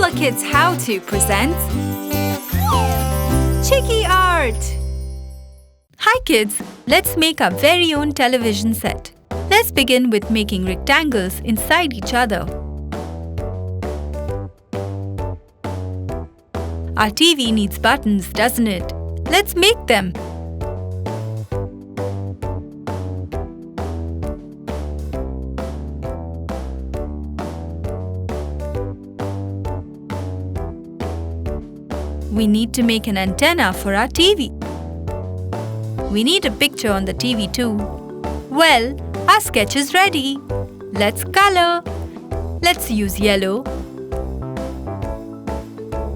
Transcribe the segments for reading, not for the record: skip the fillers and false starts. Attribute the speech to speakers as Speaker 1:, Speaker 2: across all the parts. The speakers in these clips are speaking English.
Speaker 1: HooplaKidz How To presents Chiki Art! Hi kids, let's make our very own television set. Let's begin with making rectangles inside each other. Our TV needs buttons, doesn't it? Let's make them. We need to make an antenna for our TV. We need a picture on the TV too. Well, our sketch is ready. Let's color. Let's use yellow,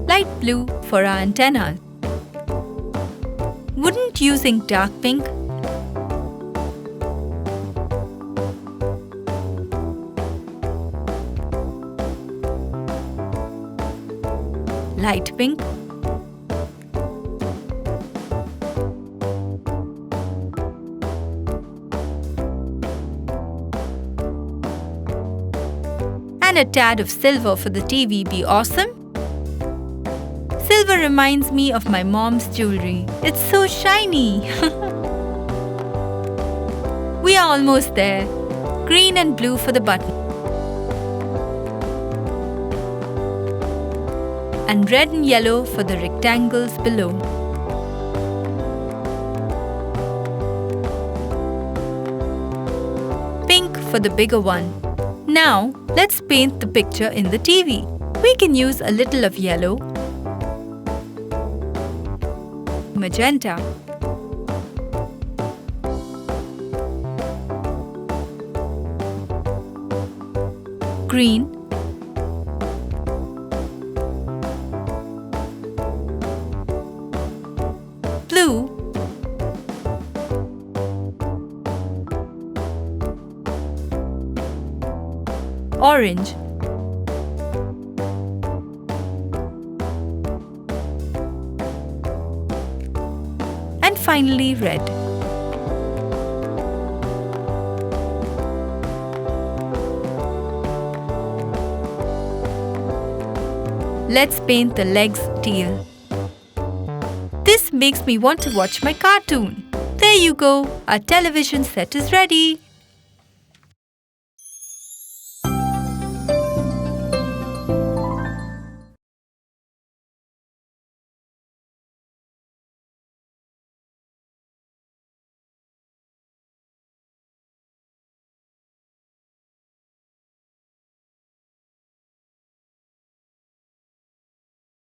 Speaker 1: light blue for our antenna. Wouldn't using dark pink? Light pink? And a tad of silver for the TV be awesome? Silver reminds me of my mom's jewelry. It's so shiny. We are almost there. Green and blue for the button. And red and yellow for the rectangles below. Pink for the bigger one. Now, let's paint the picture in the TV. We can use a little of yellow, magenta, green, blue, orange, and finally red. Let's paint the legs teal. This makes me want to watch my cartoon. There you go, our television set is ready.